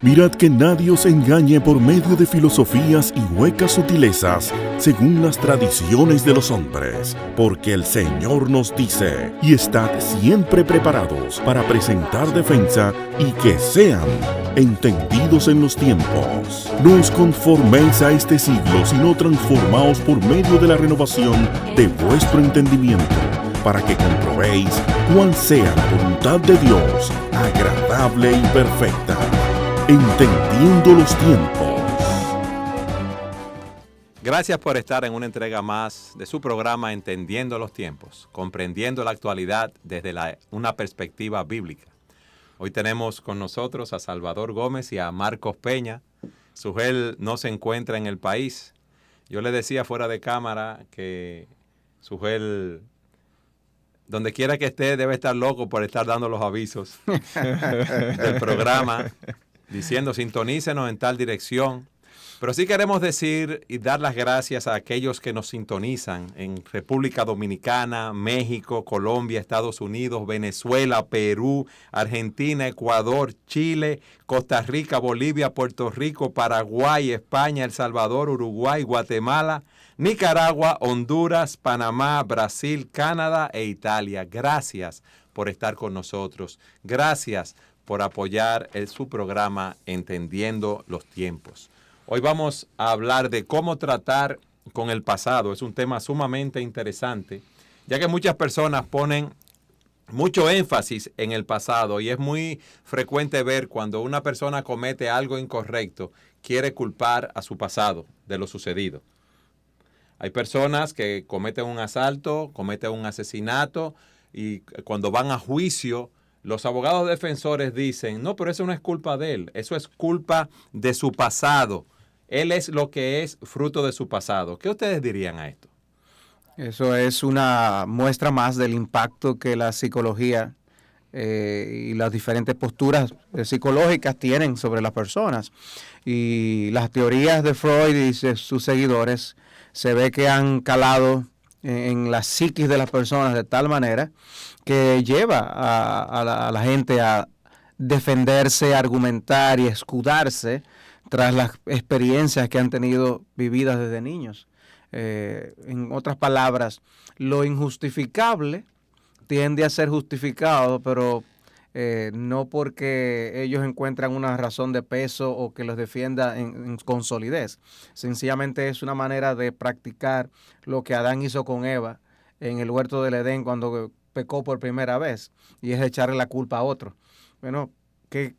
Mirad que nadie os engañe por medio de filosofías y huecas sutilezas, según las tradiciones de los hombres, porque el Señor nos dice, y estad siempre preparados para presentar defensa y que sean entendidos en los tiempos. No os conforméis a este siglo, sino transformaos por medio de la renovación de vuestro entendimiento, para que comprobéis cuál sea la voluntad de Dios, agradable y perfecta. Entendiendo los tiempos. Gracias por estar en una entrega más de su programa Entendiendo los tiempos, comprendiendo la actualidad desde una perspectiva bíblica. Hoy tenemos con nosotros a Salvador Gómez y a Marcos Peña. Sugel no se encuentra en el país. Yo le decía fuera de cámara que Sugel, donde quiera que esté, debe estar loco por estar dando los avisos del programa, diciendo sintonícenos en tal dirección. Pero sí queremos decir y dar las gracias a aquellos que nos sintonizan en República Dominicana, México, Colombia, Estados Unidos, Venezuela, Perú, Argentina, Ecuador, Chile, Costa Rica, Bolivia, Puerto Rico, Paraguay, España, El Salvador, Uruguay, Guatemala, Nicaragua, Honduras, Panamá, Brasil, Canadá e Italia. Gracias por estar con nosotros. Gracias por apoyar su programa Entendiendo los Tiempos. Hoy vamos a hablar de cómo tratar con el pasado. Es un tema sumamente interesante, ya que muchas personas ponen mucho énfasis en el pasado y es muy frecuente ver cuando una persona comete algo incorrecto, quiere culpar a su pasado de lo sucedido. Hay personas que cometen un asalto, cometen un asesinato y cuando van a juicio, los abogados defensores dicen, no, pero eso no es culpa de él, eso es culpa de su pasado. Él es lo que es fruto de su pasado. ¿Qué ustedes dirían a esto? Eso es una muestra más del impacto que la psicología y las diferentes posturas psicológicas tienen sobre las personas. Y las teorías de Freud y sus seguidores se ve que han calado en la psiquis de las personas de tal manera que lleva a la gente a defenderse, argumentar y escudarse tras las experiencias que han tenido vividas desde niños. En otras palabras, lo injustificable tiende a ser justificado, pero no porque ellos encuentran una razón de peso o que los defienda con solidez. Sencillamente es una manera de practicar lo que Adán hizo con Eva en el huerto del Edén cuando pecó por primera vez, y es echarle la culpa a otro. Bueno, ¿qué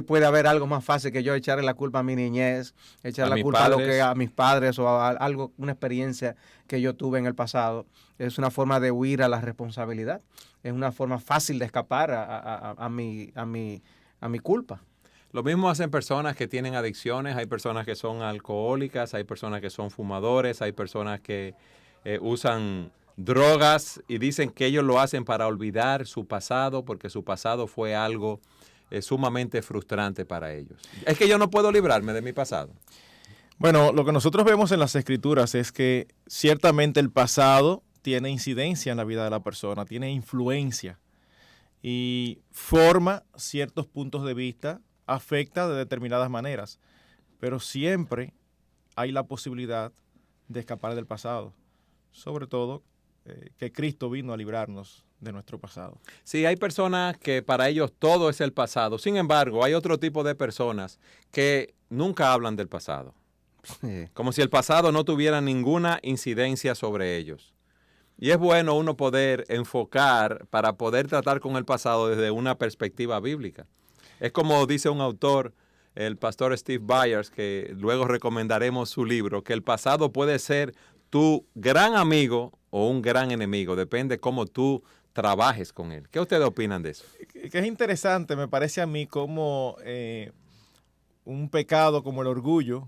puede haber algo más fácil que yo echarle la culpa a mi niñez, echarle la culpa a mis padres o a algo, una experiencia que yo tuve en el pasado? Es una forma de huir a la responsabilidad. Es una forma fácil de escapar a mi culpa. Lo mismo hacen personas que tienen adicciones. Hay personas que son alcohólicas, hay personas que son fumadores, hay personas que usan drogas y dicen que ellos lo hacen para olvidar su pasado porque su pasado fue algo sumamente frustrante para ellos. Es que yo no puedo librarme de mi pasado. Bueno, lo que nosotros vemos en las Escrituras es que ciertamente el pasado tiene incidencia en la vida de la persona, tiene influencia y forma ciertos puntos de vista, afecta de determinadas maneras, pero siempre hay la posibilidad de escapar del pasado, sobre todo que Cristo vino a librarnos de nuestro pasado. Sí, hay personas que para ellos todo es el pasado. Sin embargo, hay otro tipo de personas que nunca hablan del pasado. Sí. Como si el pasado no tuviera ninguna incidencia sobre ellos. Y es bueno uno poder enfocar para poder tratar con el pasado desde una perspectiva bíblica. Es como dice un autor, el pastor Steve Byers, que luego recomendaremos su libro, que el pasado puede ser tu gran amigo o un gran enemigo, depende cómo tú trabajes con él. ¿Qué ustedes opinan de eso? Que es interesante, me parece a mí, como un pecado como el orgullo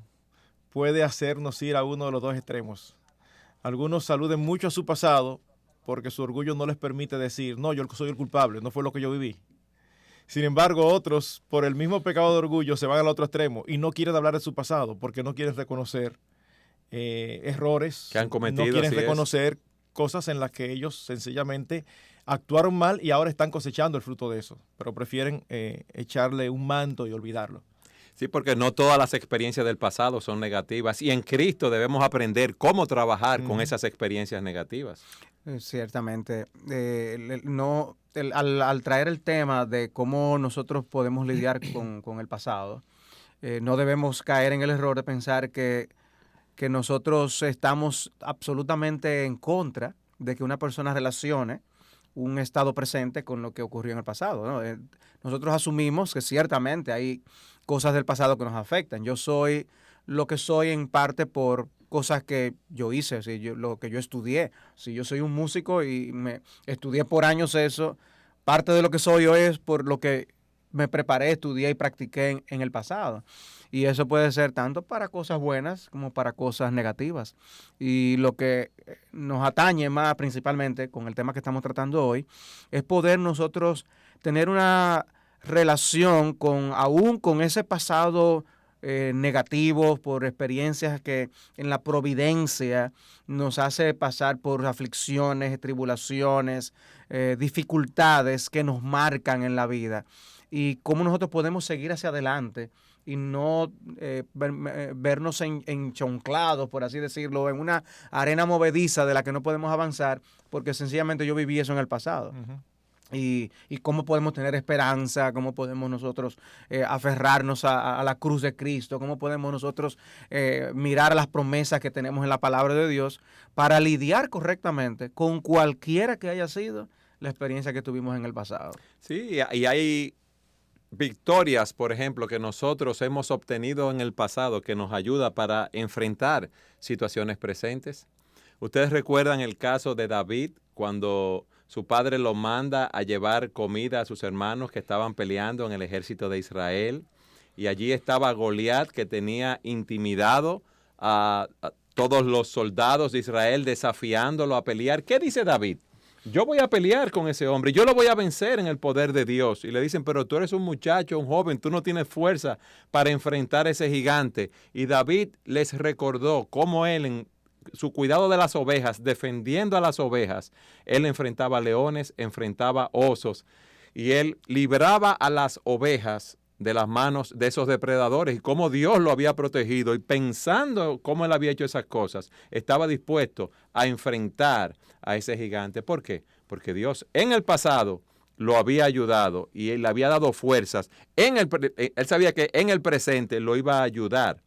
puede hacernos ir a uno de los dos extremos. Algunos saluden mucho a su pasado porque su orgullo no les permite decir, no, yo soy el culpable, no fue lo que yo viví. Sin embargo, otros, por el mismo pecado de orgullo, se van al otro extremo y no quieren hablar de su pasado porque no quieren reconocer errores que han cometido. No quieren reconocer cosas en las que ellos sencillamente actuaron mal y ahora están cosechando el fruto de eso, pero prefieren echarle un manto y olvidarlo. Sí, porque no todas las experiencias del pasado son negativas y en Cristo debemos aprender cómo trabajar con esas experiencias negativas. Ciertamente. Al traer el tema de cómo nosotros podemos lidiar con el pasado, no debemos caer en el error de pensar que nosotros estamos absolutamente en contra de que una persona relacione un estado presente con lo que ocurrió en el pasado, ¿no? Nosotros asumimos que ciertamente hay cosas del pasado que nos afectan. Yo soy lo que soy en parte por cosas que yo hice, lo que yo estudié. Si yo soy un músico y me estudié por años eso, parte de lo que soy hoy es por lo que me preparé, estudié y practiqué en el pasado. Y eso puede ser tanto para cosas buenas como para cosas negativas. Y lo que nos atañe más principalmente con el tema que estamos tratando hoy es poder nosotros tener una relación aún con ese pasado negativos, por experiencias que en la providencia nos hace pasar por aflicciones, tribulaciones, dificultades que nos marcan en la vida. Y cómo nosotros podemos seguir hacia adelante y no vernos enchonclados, por así decirlo, en una arena movediza de la que no podemos avanzar, porque sencillamente yo viví eso en el pasado. Uh-huh. Y cómo podemos tener esperanza, cómo podemos nosotros aferrarnos a la cruz de Cristo, cómo podemos nosotros mirar a las promesas que tenemos en la palabra de Dios para lidiar correctamente con cualquiera que haya sido la experiencia que tuvimos en el pasado. Sí, y hay victorias, por ejemplo, que nosotros hemos obtenido en el pasado que nos ayuda para enfrentar situaciones presentes. Ustedes recuerdan el caso de David cuando su padre lo manda a llevar comida a sus hermanos que estaban peleando en el ejército de Israel. Y allí estaba Goliat, que tenía intimidado a todos los soldados de Israel, desafiándolo a pelear. ¿Qué dice David? Yo voy a pelear con ese hombre, yo lo voy a vencer en el poder de Dios. Y le dicen, pero tú eres un muchacho, un joven, tú no tienes fuerza para enfrentar a ese gigante. Y David les recordó cómo él en su cuidado de las ovejas, defendiendo a las ovejas, él enfrentaba leones, enfrentaba osos y él libraba a las ovejas de las manos de esos depredadores y cómo Dios lo había protegido y pensando cómo él había hecho esas cosas, estaba dispuesto a enfrentar a ese gigante. ¿Por qué? Porque Dios en el pasado lo había ayudado y él le había dado fuerzas. Él sabía que en el presente lo iba a ayudar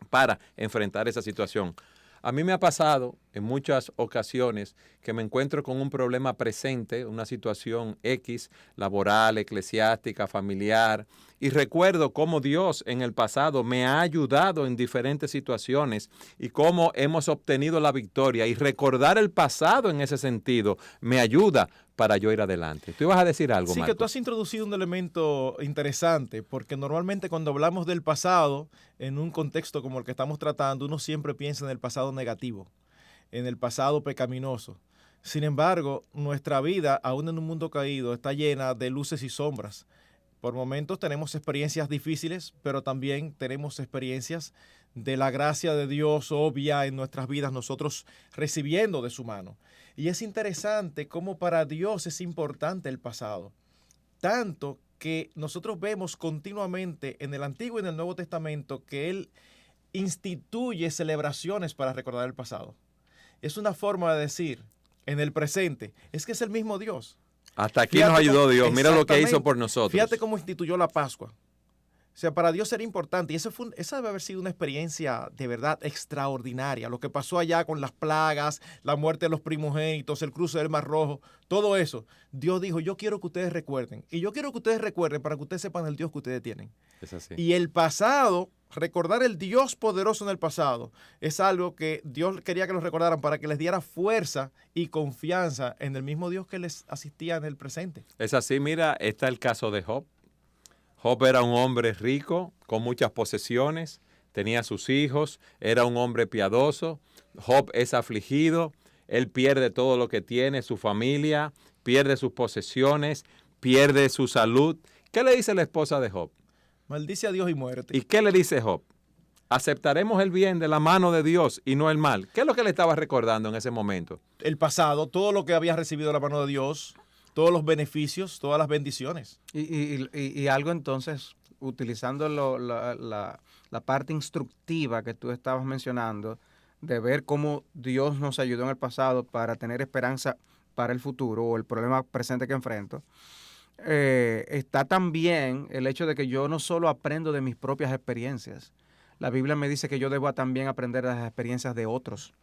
para enfrentar esa situación. A mí me ha pasado en muchas ocasiones que me encuentro con un problema presente, una situación X, laboral, eclesiástica, familiar, y recuerdo cómo Dios en el pasado me ha ayudado en diferentes situaciones y cómo hemos obtenido la victoria. Y recordar el pasado en ese sentido me ayuda para yo ir adelante. ¿Tú ibas a decir algo, Sí, Marcos? que tú has introducido un elemento interesante, porque normalmente cuando hablamos del pasado, en un contexto como el que estamos tratando, uno siempre piensa en el pasado negativo, en el pasado pecaminoso. Sin embargo, nuestra vida, aún en un mundo caído, está llena de luces y sombras. Por momentos tenemos experiencias difíciles, pero también tenemos experiencias de la gracia de Dios obvia en nuestras vidas, nosotros recibiendo de su mano. Y es interesante cómo para Dios es importante el pasado, tanto que nosotros vemos continuamente en el Antiguo y en el Nuevo Testamento que Él instituye celebraciones para recordar el pasado. Es una forma de decir, en el presente, es que es el mismo Dios. Hasta aquí nos ayudó Dios, mira lo que hizo por nosotros. Fíjate cómo instituyó la Pascua. O sea, para Dios era importante y esa debe haber sido una experiencia de verdad extraordinaria. Lo que pasó allá con las plagas, la muerte de los primogénitos, el cruce del Mar Rojo, todo eso. Dios dijo, yo quiero que ustedes recuerden. Y yo quiero que ustedes recuerden para que ustedes sepan el Dios que ustedes tienen. Es así. Y el pasado, recordar el Dios poderoso en el pasado, es algo que Dios quería que los recordaran para que les diera fuerza y confianza en el mismo Dios que les asistía en el presente. Es así, mira, está el caso de Job. Job era un hombre rico, con muchas posesiones, tenía sus hijos, era un hombre piadoso. Job es afligido, él pierde todo lo que tiene, su familia, pierde sus posesiones, pierde su salud. ¿Qué le dice la esposa de Job? Maldice a Dios y muérete. ¿Y qué le dice Job? Aceptaremos el bien de la mano de Dios y no el mal. ¿Qué es lo que le estaba recordando en ese momento? El pasado, todo lo que había recibido de la mano de Dios, todos los beneficios, todas las bendiciones. Y algo entonces utilizando la parte instructiva que tú estabas mencionando, de ver cómo Dios nos ayudó en el pasado para tener esperanza para el futuro o el problema presente que enfrento, está también el hecho de que yo no solo aprendo de mis propias experiencias. La Biblia me dice que yo debo también aprender de las experiencias de otros.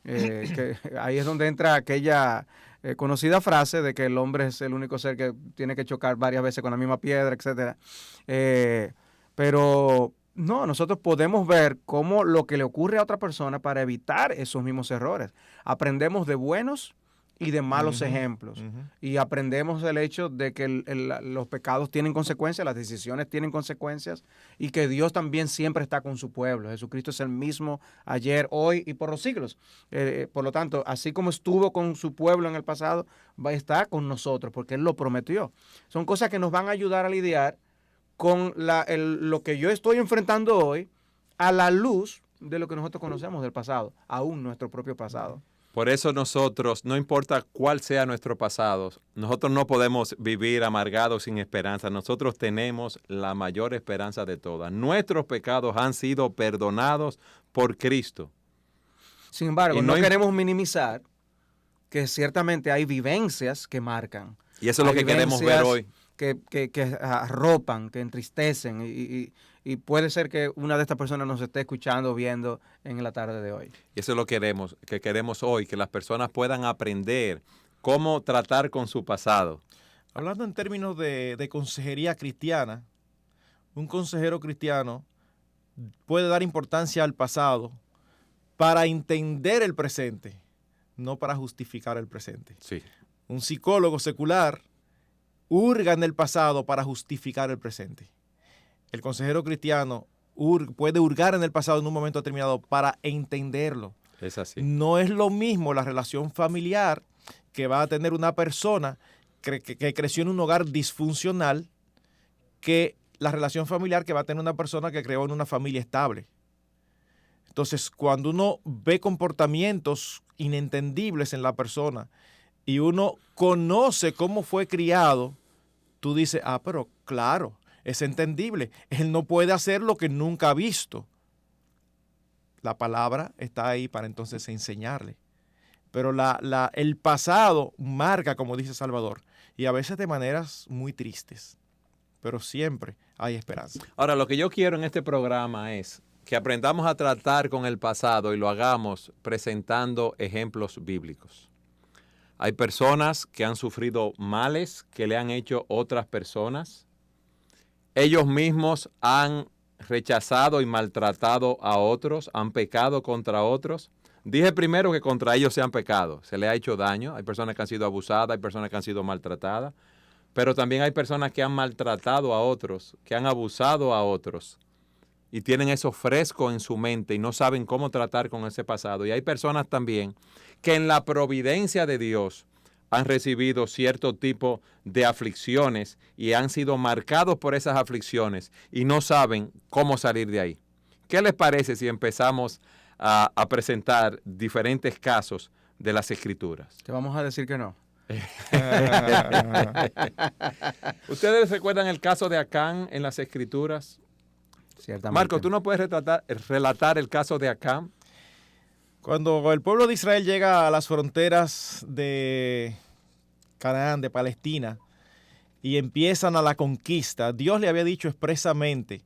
Que ahí es donde entra aquella conocida frase de que el hombre es el único ser que tiene que chocar varias veces con la misma piedra, etcétera. Pero no, nosotros podemos ver cómo lo que le ocurre a otra persona para evitar esos mismos errores. Aprendemos de buenos y de malos ejemplos. Y aprendemos el hecho de que los pecados tienen consecuencias, las decisiones tienen consecuencias, y que Dios también siempre está con su pueblo. Jesucristo es el mismo ayer, hoy y por los siglos. Por lo tanto, así como estuvo con su pueblo en el pasado, va a estar con nosotros, porque Él lo prometió. Son cosas que nos van a ayudar a lidiar con lo que yo estoy enfrentando hoy a la luz de lo que nosotros conocemos del pasado, aún nuestro propio pasado. Por eso nosotros, no importa cuál sea nuestro pasado, nosotros no podemos vivir amargados sin esperanza. Nosotros tenemos la mayor esperanza de todas. Nuestros pecados han sido perdonados por Cristo. Sin embargo, no queremos minimizar que ciertamente hay vivencias que marcan. Y eso es lo que queremos ver hoy. Que arropan, que entristecen, y puede ser que una de estas personas nos esté escuchando, viendo en la tarde de hoy. Y eso es lo que queremos hoy, que las personas puedan aprender cómo tratar con su pasado. Hablando en términos de consejería cristiana, un consejero cristiano puede dar importancia al pasado para entender el presente, no para justificar el presente. Sí. Un psicólogo secular hurga en el pasado para justificar el presente. El consejero cristiano puede hurgar en el pasado en un momento determinado para entenderlo. Es así. No es lo mismo la relación familiar que va a tener una persona que creció en un hogar disfuncional que la relación familiar que va a tener una persona que creó en una familia estable. Entonces, cuando uno ve comportamientos inentendibles en la persona y uno conoce cómo fue criado, tú dices, pero claro, es entendible. Él no puede hacer lo que nunca ha visto. La palabra está ahí para entonces enseñarle. Pero el pasado marca, como dice Salvador, y a veces de maneras muy tristes. Pero siempre hay esperanza. Ahora, lo que yo quiero en este programa es que aprendamos a tratar con el pasado y lo hagamos presentando ejemplos bíblicos. Hay personas que han sufrido males que le han hecho otras personas. Ellos mismos han rechazado y maltratado a otros, han pecado contra otros. Dije primero que contra ellos se han pecado, se les ha hecho daño. Hay personas que han sido abusadas, hay personas que han sido maltratadas, pero también hay personas que han maltratado a otros, que han abusado a otros y tienen eso fresco en su mente y no saben cómo tratar con ese pasado. Y hay personas también que en la providencia de Dios han recibido cierto tipo de aflicciones y han sido marcados por esas aflicciones y no saben cómo salir de ahí. ¿Qué les parece si empezamos a presentar diferentes casos de las Escrituras? Te vamos a decir que no. ¿Ustedes recuerdan el caso de Acán en las Escrituras? Ciertamente. Marco, ¿tú no puedes relatar el caso de Acán? Cuando el pueblo de Israel llega a las fronteras de Canaán, de Palestina, y empiezan a la conquista, Dios le había dicho expresamente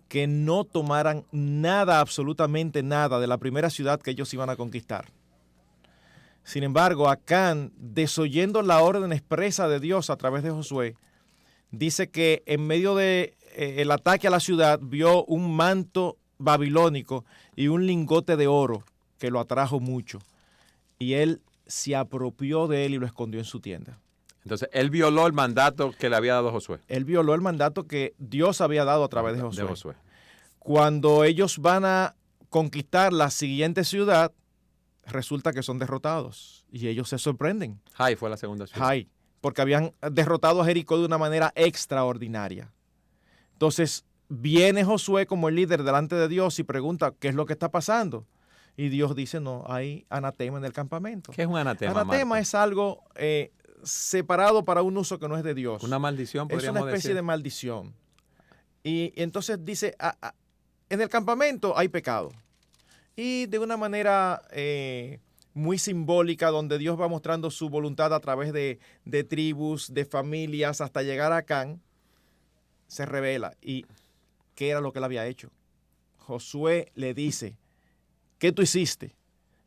que no tomaran nada, absolutamente nada, de la primera ciudad que ellos iban a conquistar. Sin embargo, Acán, desoyendo la orden expresa de Dios a través de Josué, dice que en medio de el ataque a la ciudad vio un manto babilónico y un lingote de oro que lo atrajo mucho. Y él se apropió de él y lo escondió en su tienda. Entonces, él violó el mandato que le había dado Josué. Él violó el mandato que Dios había dado a través de Josué. Cuando ellos van a conquistar la siguiente ciudad, resulta que son derrotados. Y ellos se sorprenden. Jai fue la segunda ciudad. Jai, porque habían derrotado a Jericó de una manera extraordinaria. Entonces, viene Josué como el líder delante de Dios y pregunta, ¿qué es lo que está pasando? Y Dios dice, no, hay anatema en el campamento. ¿Qué es un anatema? Anatema, Marco, es algo separado para un uso que no es de Dios. Una maldición, podríamos decir. Es una especie de maldición. Y entonces dice, en el campamento hay pecado. Y de una manera muy simbólica, donde Dios va mostrando su voluntad a través de tribus, de familias, hasta llegar a Acán, se revela. ¿Y qué era lo que él había hecho? Josué le dice, ¿qué tú hiciste?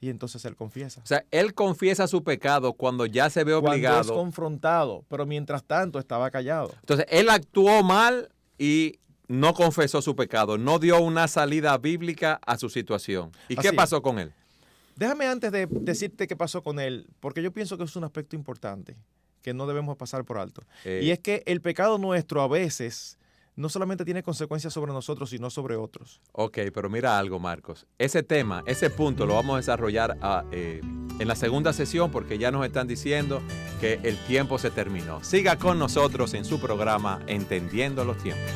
Y entonces él confiesa. O sea, él confiesa su pecado cuando ya se ve obligado. Cuando es confrontado, pero mientras tanto estaba callado. Entonces, él actuó mal y no confesó su pecado, no dio una salida bíblica a su situación. ¿Y qué pasó con él? Déjame antes de decirte qué pasó con él, porque yo pienso que es un aspecto importante que no debemos pasar por alto. Y es que el pecado nuestro a veces no solamente tiene consecuencias sobre nosotros, sino sobre otros. Ok, pero mira algo, Marcos. Ese tema, ese punto lo vamos a desarrollar en la segunda sesión porque ya nos están diciendo que el tiempo se terminó. Siga con nosotros en su programa Entendiendo los Tiempos.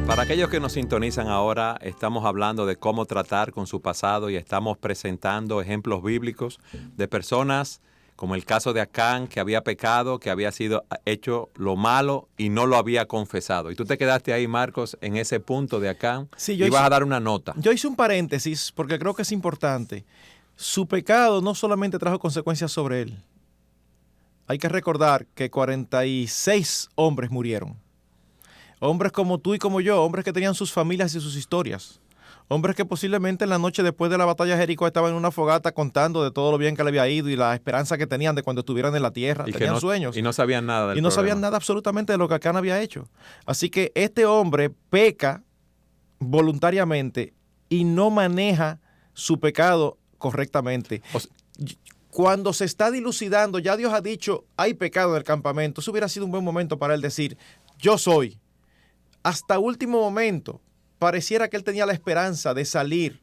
Para aquellos que nos sintonizan ahora, estamos hablando de cómo tratar con su pasado y estamos presentando ejemplos bíblicos de personas como el caso de Acán, que había pecado, que había sido hecho lo malo y no lo había confesado. Y tú te quedaste ahí, Marcos, en ese punto de Acán, sí, y vas a dar una nota. Yo hice un paréntesis porque creo que es importante. Su pecado no solamente trajo consecuencias sobre él. Hay que recordar que 46 hombres murieron. Hombres como tú y como yo, hombres que tenían sus familias y sus historias. Hombres que posiblemente en la noche después de la batalla de Jericó estaban en una fogata contando de todo lo bien que le había ido y la esperanza que tenían de cuando estuvieran en la tierra. Y tenían sueños. Y no sabían nada del Y no problema. sabían nada absolutamente de lo que Acán había hecho. Así que este hombre peca voluntariamente y no maneja su pecado correctamente. Cuando se está dilucidando, ya Dios ha dicho, hay pecado en el campamento. Eso hubiera sido un buen momento para él decir, yo soy. Hasta último momento, pareciera que él tenía la esperanza de salir,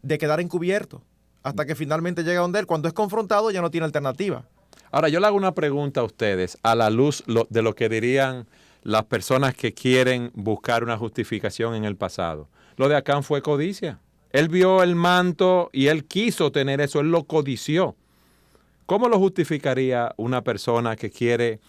de quedar encubierto, hasta que finalmente llega donde él. Cuando es confrontado ya no tiene alternativa. Ahora, yo le hago una pregunta a ustedes, a la luz de lo que dirían las personas que quieren buscar una justificación en el pasado. Lo de Acán fue codicia. Él vio el manto y él quiso tener eso, él lo codició. ¿Cómo lo justificaría una persona que quiere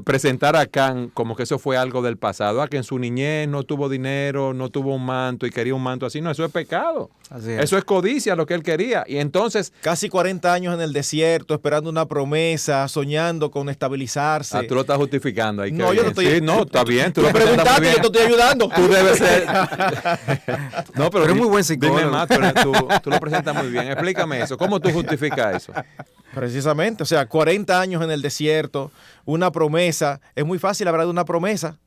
presentar a Acán como que eso fue algo del pasado, que en su niñez no tuvo dinero, no tuvo un manto y quería un manto así? No, eso es pecado. Eso es codicia, lo que él quería. Y entonces, casi 40 años en el desierto, esperando una promesa, soñando con estabilizarse. Tú lo estás justificando. No, yo no estoy... Sí, no, está bien. Tú me preguntaste, yo te estoy ayudando. Tú debes ser... No, pero eres muy buen psicólogo. Dime más, tú lo presentas muy bien. Explícame eso. ¿Cómo tú justificas eso? Precisamente, o sea, 40 años en el desierto, una promesa. Es muy fácil hablar de una promesa,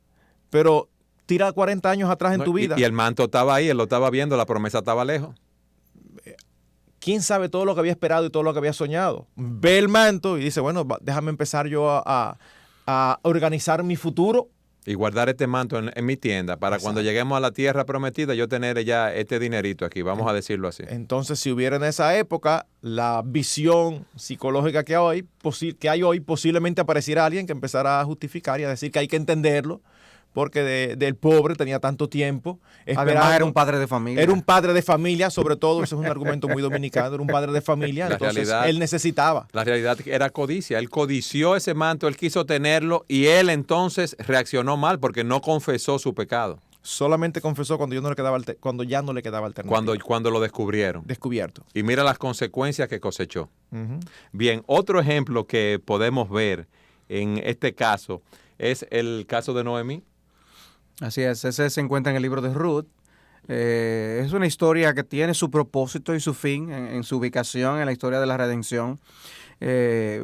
pero tira 40 años atrás en tu vida. Y el manto estaba ahí, él lo estaba viendo, la promesa estaba lejos. ¿Quién sabe todo lo que había esperado y todo lo que había soñado? Ve el manto y dice, bueno, déjame empezar yo a organizar mi futuro. Y guardar este manto en mi tienda para cuando lleguemos a la tierra prometida yo tener ya este dinerito aquí, vamos a decirlo así. Entonces, si hubiera en esa época la visión psicológica que hay hoy, posiblemente apareciera alguien que empezara a justificar y a decir que hay que entenderlo, porque del pobre tenía tanto tiempo esperando. Además era un padre de familia. Era un padre de familia, sobre todo, eso es un argumento muy dominicano, era un padre de familia, entonces él necesitaba. La realidad era codicia, él codició ese manto, él quiso tenerlo y él entonces reaccionó mal porque no confesó su pecado. Solamente confesó cuando ya no le quedaba alternativa. Cuando lo descubrieron. Descubierto. Y mira las consecuencias que cosechó. Uh-huh. Bien, otro ejemplo que podemos ver en este caso es el caso de Noemí. Así es, ese se encuentra en el libro de Ruth. Es una historia que tiene su propósito y su fin en su ubicación en la historia de la redención.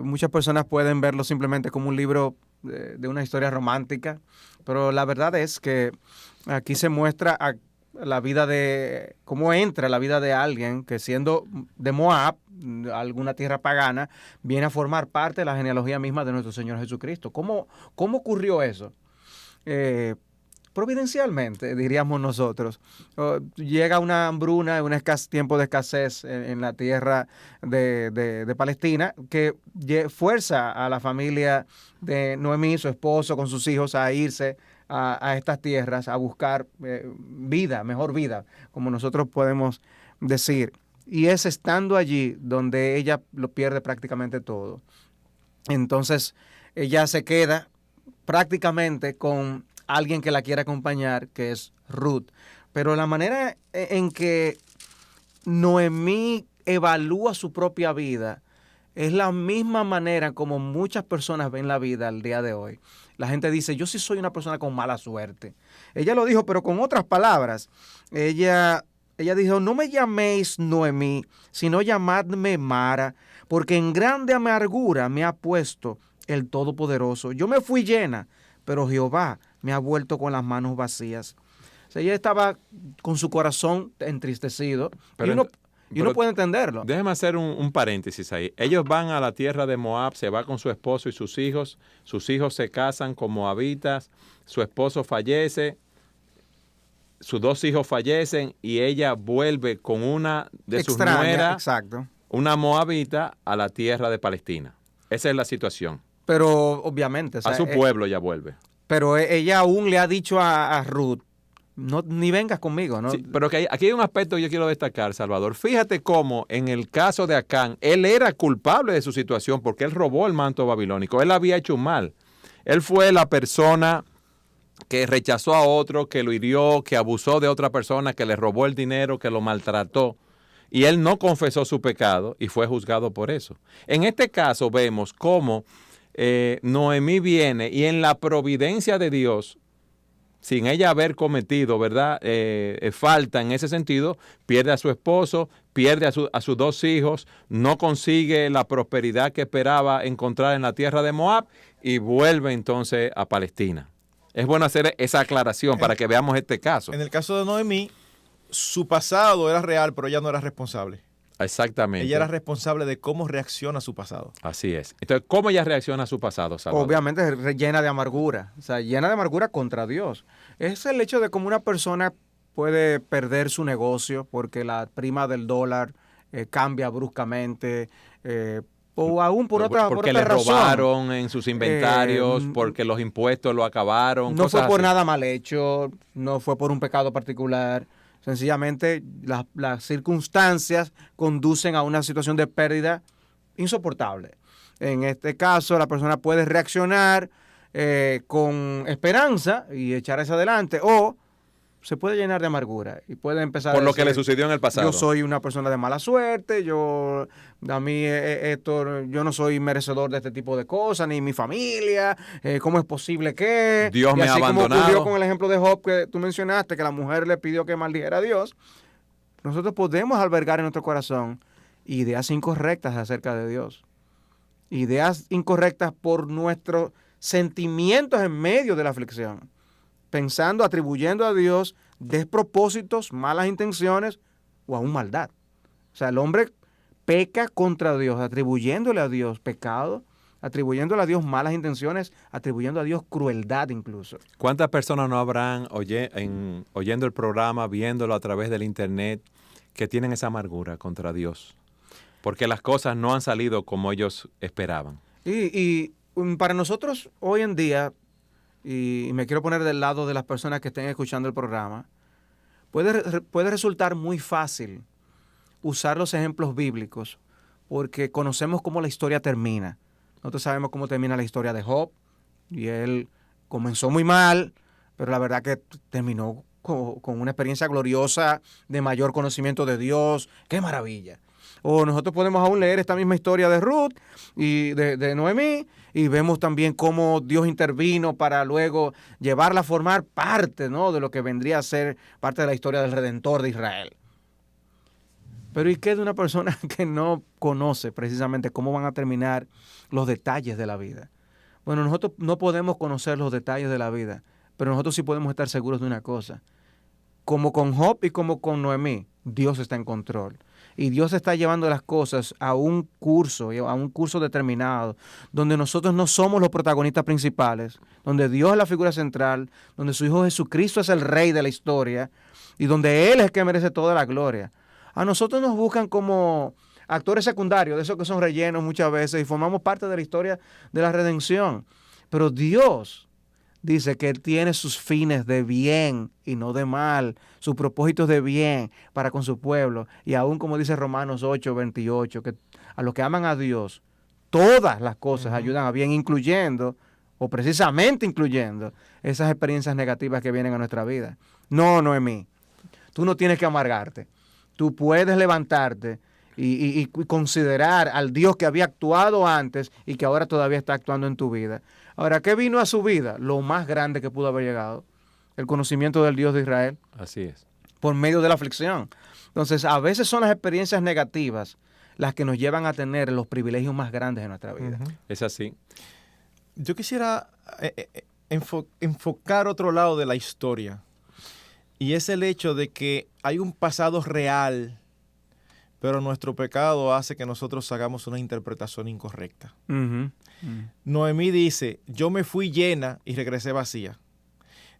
Muchas personas pueden verlo simplemente como un libro de una historia romántica, pero la verdad es que aquí se muestra la vida de cómo entra la vida de alguien que, siendo de Moab, alguna tierra pagana, viene a formar parte de la genealogía misma de nuestro Señor Jesucristo. ¿Cómo ocurrió eso? Providencialmente, diríamos nosotros. Llega una hambruna, un tiempo de escasez en la tierra de Palestina, que fuerza a la familia de Noemí, su esposo, con sus hijos, a irse a estas tierras, a buscar mejor vida, como nosotros podemos decir. Y es estando allí donde ella lo pierde prácticamente todo. Entonces ella se queda prácticamente con alguien que la quiere acompañar, que es Ruth. Pero la manera en que Noemí evalúa su propia vida es la misma manera como muchas personas ven la vida al día de hoy. La gente dice, yo sí soy una persona con mala suerte. Ella lo dijo, pero con otras palabras. Ella dijo, no me llaméis Noemí, sino llamadme Mara, porque en grande amargura me ha puesto el Todopoderoso. Yo me fui llena, pero Jehová me ha vuelto con las manos vacías. O sea, ella estaba con su corazón entristecido. Pero uno puede entenderlo. Déjeme hacer un paréntesis ahí. Ellos van a la tierra de Moab, se va con su esposo y sus hijos se casan con moabitas, su esposo fallece, sus 2 hijos fallecen y ella vuelve con una de sus nueras, exacto, una moabita, a la tierra de Palestina. Esa es la situación. Pero obviamente, o sea, a su pueblo ya vuelve. Pero ella aún le ha dicho a Ruth, no, ni vengas conmigo, ¿no? Sí, pero que aquí hay un aspecto que yo quiero destacar, Salvador. Fíjate cómo en el caso de Acán, él era culpable de su situación porque él robó el manto babilónico. Él había hecho un mal. Él fue la persona que rechazó a otro, que lo hirió, que abusó de otra persona, que le robó el dinero, que lo maltrató. Y él no confesó su pecado y fue juzgado por eso. En este caso vemos cómo Noemí viene y en la providencia de Dios, sin ella haber cometido, ¿verdad?, falta en ese sentido, pierde a su esposo, pierde a sus 2 hijos, no consigue la prosperidad que esperaba encontrar en la tierra de Moab y vuelve entonces a Palestina. Es bueno hacer esa aclaración para que veamos este caso. En el caso de Noemí, su pasado era real, pero ella no era responsable. Exactamente. Ella era responsable de cómo reacciona a su pasado. Así es. Entonces, ¿cómo ella reacciona a su pasado, Salvador? Obviamente llena de amargura, o sea, llena de amargura contra Dios. Es el hecho de cómo una persona puede perder su negocio porque la prima del dólar cambia bruscamente, o aún por otra razón. Porque le robaron en sus inventarios, porque los impuestos lo acabaron. No fue por nada mal hecho, no fue por un pecado particular. Sencillamente las circunstancias conducen a una situación de pérdida insoportable. En este caso, la persona puede reaccionar con esperanza y echar hacia adelante, o se puede llenar de amargura y puede empezar por a lo decir, que le sucedió en el pasado. Yo soy una persona de mala suerte, yo no soy merecedor de este tipo de cosas, ni mi familia, ¿cómo es posible que? Dios me ha abandonado. Como ocurrió con el ejemplo de Job que tú mencionaste, que la mujer le pidió que maldijera a Dios. Nosotros podemos albergar en nuestro corazón ideas incorrectas acerca de Dios. Ideas incorrectas por nuestros sentimientos en medio de la aflicción. Pensando, atribuyendo a Dios despropósitos, malas intenciones o aún maldad. O sea, el hombre peca contra Dios, atribuyéndole a Dios pecado, atribuyéndole a Dios malas intenciones, atribuyendo a Dios crueldad incluso. ¿Cuántas personas no habrán oyendo el programa, viéndolo a través del internet, que tienen esa amargura contra Dios? Porque las cosas no han salido como ellos esperaban. Y para nosotros hoy en día, y me quiero poner del lado de las personas que estén escuchando el programa, puede resultar muy fácil usar los ejemplos bíblicos porque conocemos cómo la historia termina. Nosotros sabemos cómo termina la historia de Job, y él comenzó muy mal, pero la verdad que terminó con una experiencia gloriosa de mayor conocimiento de Dios. ¡Qué maravilla! O nosotros podemos aún leer esta misma historia de Ruth y de Noemí, y vemos también cómo Dios intervino para luego llevarla a formar parte, ¿no?, de lo que vendría a ser parte de la historia del Redentor de Israel. Pero ¿y qué de una persona que no conoce precisamente cómo van a terminar los detalles de la vida? Bueno, nosotros no podemos conocer los detalles de la vida, pero nosotros sí podemos estar seguros de una cosa. Como con Job y como con Noemí, Dios está en control. Y Dios está llevando las cosas a un curso determinado, donde nosotros no somos los protagonistas principales, donde Dios es la figura central, donde su Hijo Jesucristo es el Rey de la historia y donde Él es el que merece toda la gloria. A nosotros nos buscan como actores secundarios, de esos que son rellenos muchas veces, y formamos parte de la historia de la redención. Pero Dios dice que Él tiene sus fines de bien y no de mal, sus propósitos de bien para con su pueblo. Y aún como dice Romanos 8:28, que a los que aman a Dios, todas las cosas ayudan a bien, incluyendo, o precisamente incluyendo, esas experiencias negativas que vienen a nuestra vida. No, Noemí, tú no tienes que amargarte. Tú puedes levantarte y considerar al Dios que había actuado antes y que ahora todavía está actuando en tu vida. Ahora, ¿qué vino a su vida? Lo más grande que pudo haber llegado, el conocimiento del Dios de Israel. Así es. Por medio de la aflicción. Entonces, a veces son las experiencias negativas las que nos llevan a tener los privilegios más grandes de nuestra vida. Es así. Yo quisiera enfocar otro lado de la historia, y es el hecho de que hay un pasado real, pero nuestro pecado hace que nosotros hagamos una interpretación incorrecta. Noemí dice, yo me fui llena y regresé vacía.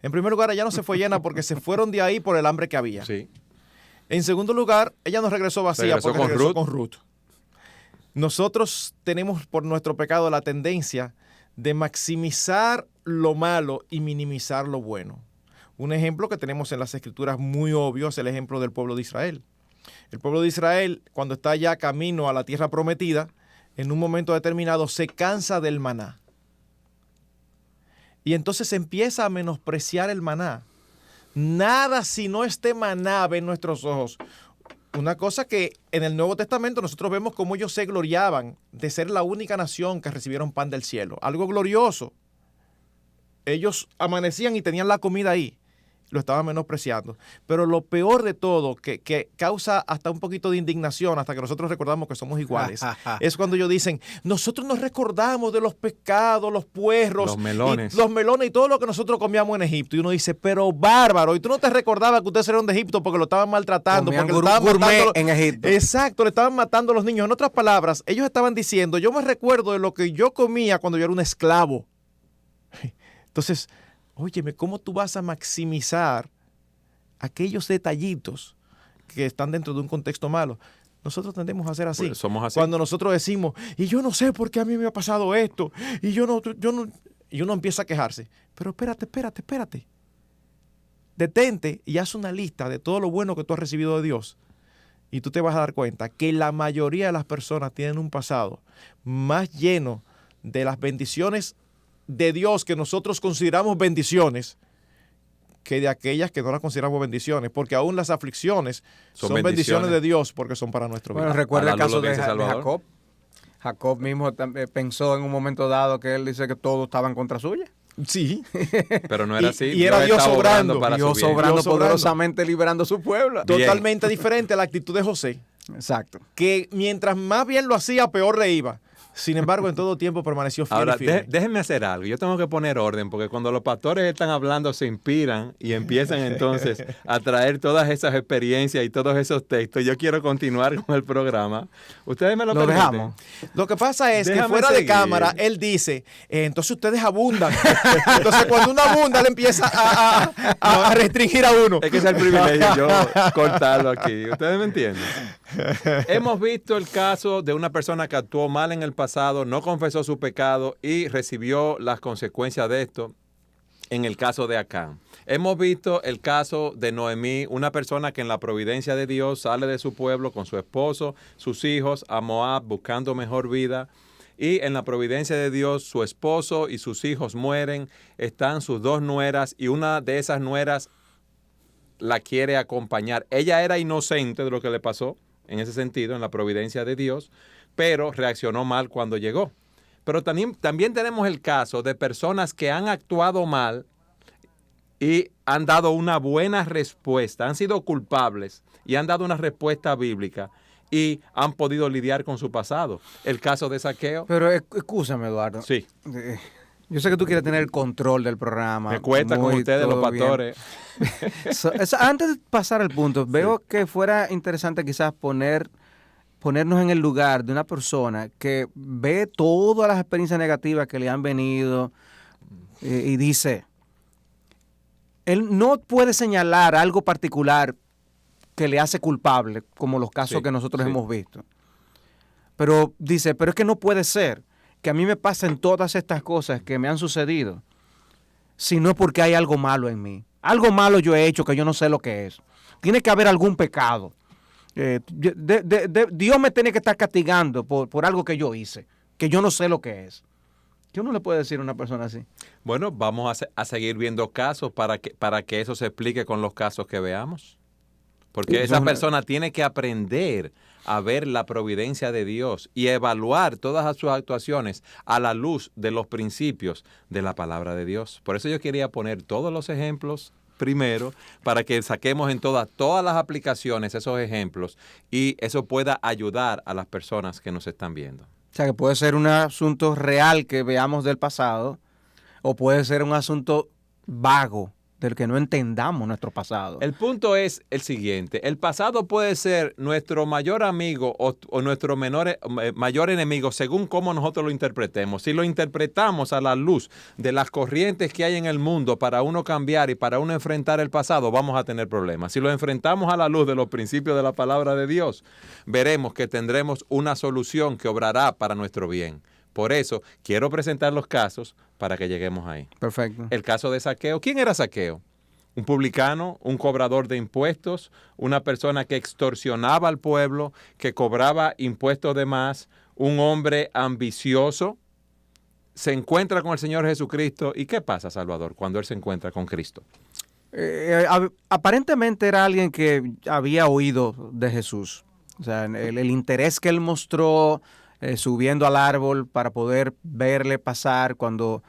En primer lugar, ella no se fue llena porque se fueron de ahí por el hambre que había. Sí. En segundo lugar, ella no regresó vacía porque regresó con Ruth. Nosotros tenemos por nuestro pecado la tendencia de maximizar lo malo y minimizar lo bueno. Un ejemplo que tenemos en las Escrituras muy obvio es el ejemplo del pueblo de Israel. El pueblo de Israel, cuando está ya camino a la tierra prometida, en un momento determinado se cansa del maná. Y entonces empieza a menospreciar el maná. Nada sino este maná ven nuestros ojos. Una cosa que en el Nuevo Testamento nosotros vemos cómo ellos se gloriaban de ser la única nación que recibieron pan del cielo. Algo glorioso. Ellos amanecían y tenían la comida ahí. Lo estaban menospreciando. Pero lo peor de todo, que causa hasta un poquito de indignación, hasta que nosotros recordamos que somos iguales, es cuando ellos dicen, nosotros nos recordamos de los pescados, los puerros, los melones y todo lo que nosotros comíamos en Egipto. Y uno dice, pero bárbaro, y tú no te recordabas que ustedes salieron de Egipto porque lo estaban maltratando, comían porque lo estaban matando en Egipto. Exacto, le estaban matando a los niños. En otras palabras, ellos estaban diciendo, yo me recuerdo de lo que yo comía cuando yo era un esclavo. Entonces, óyeme, ¿cómo tú vas a maximizar aquellos detallitos que están dentro de un contexto malo? Nosotros tendemos a hacer así. Pues somos así. Cuando nosotros decimos, y yo no sé por qué a mí me ha pasado esto, y uno empieza a quejarse. Pero espérate. Detente y haz una lista de todo lo bueno que tú has recibido de Dios. Y tú te vas a dar cuenta que la mayoría de las personas tienen un pasado más lleno de las bendiciones de Dios que nosotros consideramos bendiciones que de aquellas que no las consideramos bendiciones, porque aún las aflicciones son bendiciones de Dios porque son para nuestro bien. Bueno, recuerda el caso de Jacob. Jacob mismo pensó en un momento dado que él dice que todos estaban contra suya. Sí. Pero no era así. Y era Dios obrando. Dios obrando poderosamente liberando a su pueblo. Totalmente diferente a la actitud de José. Exacto. Que mientras más bien lo hacía, peor le iba. Sin embargo, en todo tiempo permaneció fiel. Ahora, y firme. déjenme hacer algo. Yo tengo que poner orden, porque cuando los pastores están hablando se inspiran y empiezan entonces a traer todas esas experiencias y todos esos textos. Yo quiero continuar con el programa. ¿Ustedes me lo permiten? Dejamos. Lo que pasa es que fuera de cámara, él dice, entonces ustedes abundan. Entonces, cuando uno abunda, él empieza a restringir a uno. Es que es el privilegio yo cortarlo aquí. ¿Ustedes me entienden? Hemos visto el caso de una persona que actuó mal en el pasado, no confesó su pecado y recibió las consecuencias de esto en el caso de Acán. Hemos visto el caso de Noemí, una persona que en la providencia de Dios sale de su pueblo con su esposo, sus hijos, a Moab buscando mejor vida. Y en la providencia de Dios, su esposo y sus hijos mueren, están sus dos nueras y una de esas nueras la quiere acompañar. Ella era inocente de lo que le pasó, en ese sentido, en la providencia de Dios, pero reaccionó mal cuando llegó. Pero también tenemos el caso de personas que han actuado mal y han dado una buena respuesta, han sido culpables y han dado una respuesta bíblica y han podido lidiar con su pasado. El caso de Zaqueo. Pero escúchame, Eduardo. Sí. Yo sé que tú quieres tener el control del programa. Me cuesta con ustedes, los pastores. Antes de pasar al punto, veo que fuera interesante quizás ponernos en el lugar de una persona que ve todas las experiencias negativas que le han venido y dice, él no puede señalar algo particular que le hace culpable, como los casos que nosotros hemos visto. Pero dice, pero es que no puede ser que a mí me pasen todas estas cosas que me han sucedido, si no es porque hay algo malo en mí. Algo malo yo he hecho que yo no sé lo que es. Tiene que haber algún pecado. Dios me tiene que estar castigando por algo que yo hice, que yo no sé lo que es. ¿Qué uno le puede decir a una persona así? Bueno, vamos a seguir viendo casos para que eso se explique con los casos que veamos. Porque esa persona tiene que aprender a ver la providencia de Dios y evaluar todas sus actuaciones a la luz de los principios de la palabra de Dios. Por eso yo quería poner todos los ejemplos primero, para que saquemos en todas las aplicaciones esos ejemplos y eso pueda ayudar a las personas que nos están viendo. O sea, que puede ser un asunto real que veamos del pasado, o puede ser un asunto vago, del que no entendamos nuestro pasado. El punto es el siguiente: el pasado puede ser nuestro mayor amigo o nuestro mayor enemigo según cómo nosotros lo interpretemos. Si lo interpretamos a la luz de las corrientes que hay en el mundo para uno cambiar y para uno enfrentar el pasado, vamos a tener problemas. Si lo enfrentamos a la luz de los principios de la palabra de Dios, veremos que tendremos una solución que obrará para nuestro bien. Por eso, quiero presentar los casos para que lleguemos ahí. Perfecto. El caso de Zaqueo. ¿Quién era Zaqueo? Un publicano, un cobrador de impuestos, una persona que extorsionaba al pueblo, que cobraba impuestos de más, un hombre ambicioso. Se encuentra con el Señor Jesucristo. ¿Y qué pasa, Salvador, cuando él se encuentra con Cristo? Aparentemente era alguien que había oído de Jesús. O sea, el interés que él mostró subiendo al árbol para poder verle pasar cuando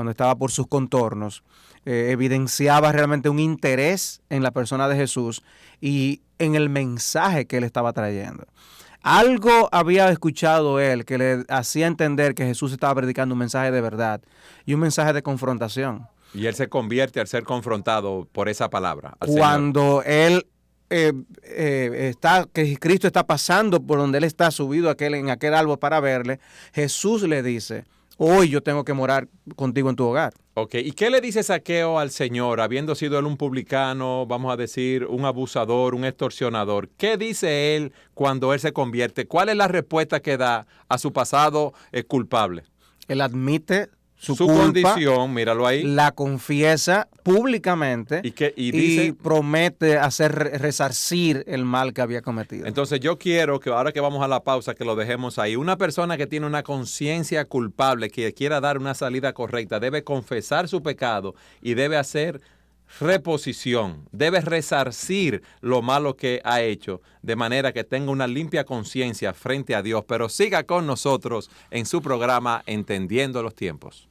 estaba por sus contornos, evidenciaba realmente un interés en la persona de Jesús y en el mensaje que él estaba trayendo. Algo había escuchado él que le hacía entender que Jesús estaba predicando un mensaje de verdad y un mensaje de confrontación. Y él se convierte al ser confrontado por esa palabra. Cuando él que Cristo está pasando por donde él está subido en aquel árbol para verle, Jesús le dice: hoy yo tengo que morar contigo en tu hogar. Ok, ¿y qué le dice Zaqueo al Señor, habiendo sido él un publicano, vamos a decir, un abusador, un extorsionador? ¿Qué dice él cuando él se convierte? ¿Cuál es la respuesta que da a su pasado culpable? Él admite su condición, míralo ahí. La confiesa públicamente y promete resarcir el mal que había cometido. Entonces yo quiero que ahora que vamos a la pausa, que lo dejemos ahí. Una persona que tiene una conciencia culpable, que quiera dar una salida correcta, debe confesar su pecado y debe hacer reposición, debe resarcir lo malo que ha hecho, de manera que tenga una limpia conciencia frente a Dios. Pero siga con nosotros en su programa Entendiendo los Tiempos.